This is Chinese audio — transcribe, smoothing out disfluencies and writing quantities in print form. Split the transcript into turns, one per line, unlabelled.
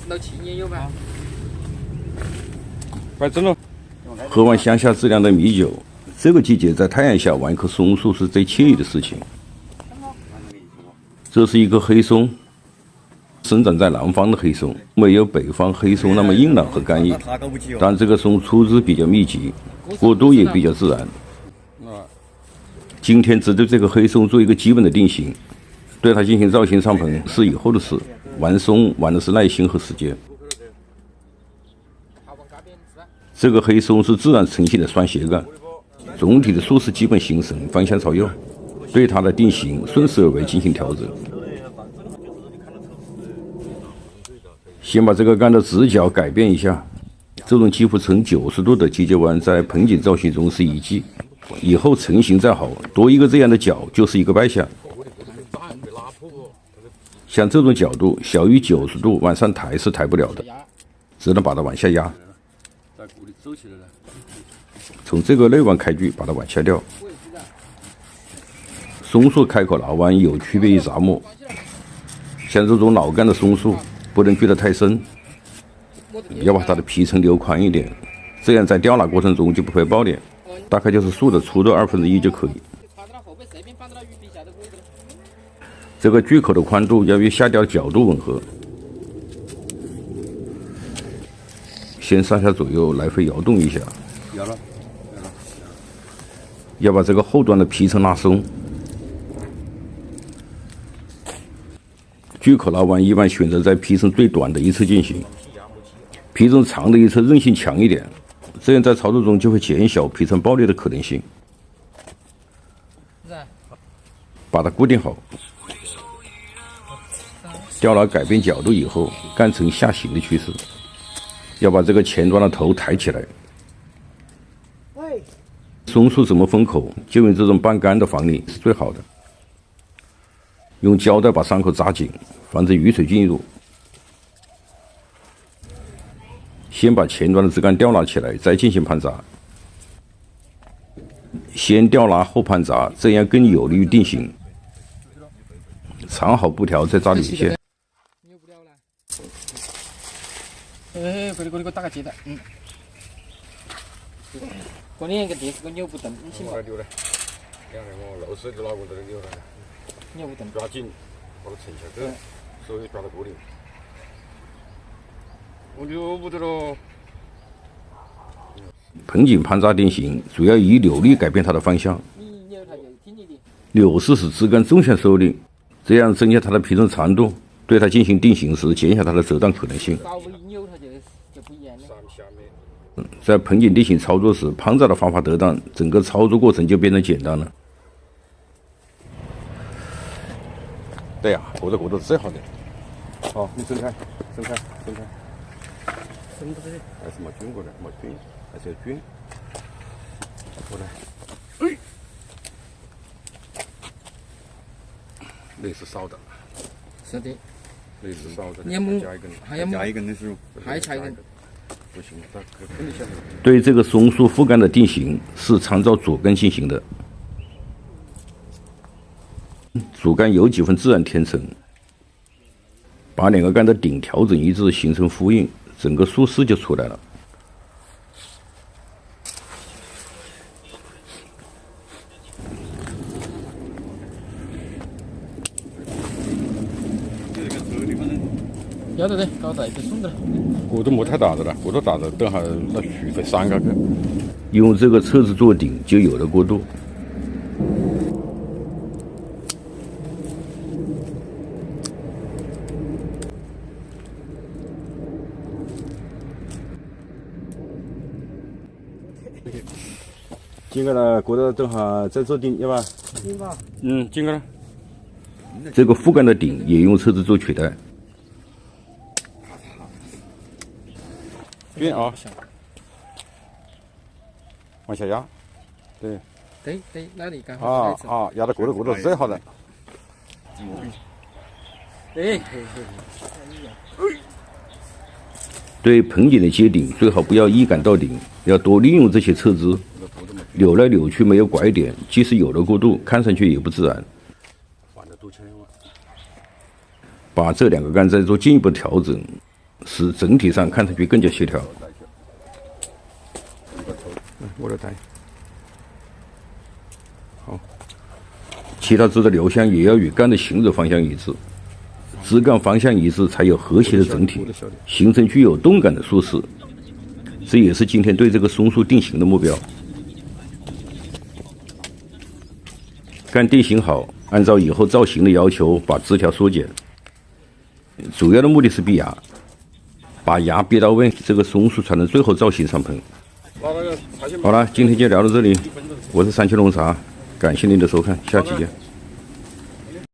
老气也有吧？
快整了！喝完乡下质量的米酒，这个季节在太阳下玩一棵松树是最惬意的事情。这是一棵黑松，生长在南方的黑松，没有北方黑松那么硬朗和干硬，但这个松出枝比较密集，过渡也比较自然。今天只对这个黑松做一个基本的定型，对它进行造型上棚是以后的事。玩松玩的是耐心和时间。这个黑松是自然成型的双斜杆，总体的树势基本形成，方向朝右。对它的定型顺势而为进行调整。先把这个杆的直角改变一下，这种几乎呈90度的结节弯在盆景造型中是一忌。以后成型再好，多一个这样的角就是一个败相。像这种角度小于90度往上抬是抬不了的，只能把它往下压。从这个内弯开锯把它往下掉。松树开口拿弯有区别于杂木，像这种老干的松树不能锯得太深，要把它的皮层留宽一点，这样在吊拿过程中就不会爆裂。大概就是树的粗度1/2就可以。这个锯口的宽度要与下吊角度吻合。先上下左右来回摇动一下，要把这个后端的皮层拉松。锯口拉弯一般选择在皮层最短的一侧进行，皮层长的一侧韧性强一点，这样在操作中就会减小皮层爆裂的可能性。把它固定好。吊拿改变角度以后，干呈下行的趋势，要把这个前端的头抬起来。松树怎么封口，就用这种半干的防泥是最好的。用胶带把伤口扎紧，防止雨水进入。先把前端的枝干吊拿起来，再进行攀扎。先吊拿后攀扎，这样更有利于定型。藏好布条，再扎理线。
这里打个结的，过年个电视个扭不动，你信吗？扭了，两个我漏水的哪个都扭了，扭不动。抓紧，把它沉下去，手抓到锅里。我扭不得了。
盆景攀扎定型主要以扭力改变它的方向。扭势使枝干纵向受力，这样增加它的皮层长度，对它进行定型时减小它的折断可能性。在盆景定型操作时，攀扎的方法得当，整个操作过程就变得简单了。对呀，过着最好的。好，你伸开。伸不开。还是没均过来，没均，还是要均。过来。那是少的。
是的。
那是少的。
你要
还要
加一
根的时候，
还差一根。
不行，对这个松树副干的定型是参照主干进行的。主干有几分自然天成，把两个干的顶调整一致，形成呼应，整个树势就出来了。
要得的，搞大一点松的了。
过度没太大的了，过度大的等下那树会散开去。用这个侧子做顶，就有了过渡。进去了，过了等下再做顶，要吧？
顶吧。
进去了。这个副干的顶也用侧子做取代。均啊，往下压，对，
那里刚
好。压到过头是最好的。对盆景的接顶，最好不要一杆到顶，要多利用这些侧枝，扭来扭去没有拐点，即使有了过渡，看上去也不自然。把这两个杆再做进一步调整。使整体上看上去更加协调。我来带。好，其他枝的流向也要与杆的行走方向一致，枝干方向一致才有和谐的整体，形成具有动感的树势。这也是今天对这个松树定型的目标。杆定型好，按照以后造型的要求，把枝条缩减。主要的目的是避芽，把芽憋到位，这个松树才能最后造型上棚。好了，今天就聊到这里，我是三七龙茶，感谢您的收看，下期见。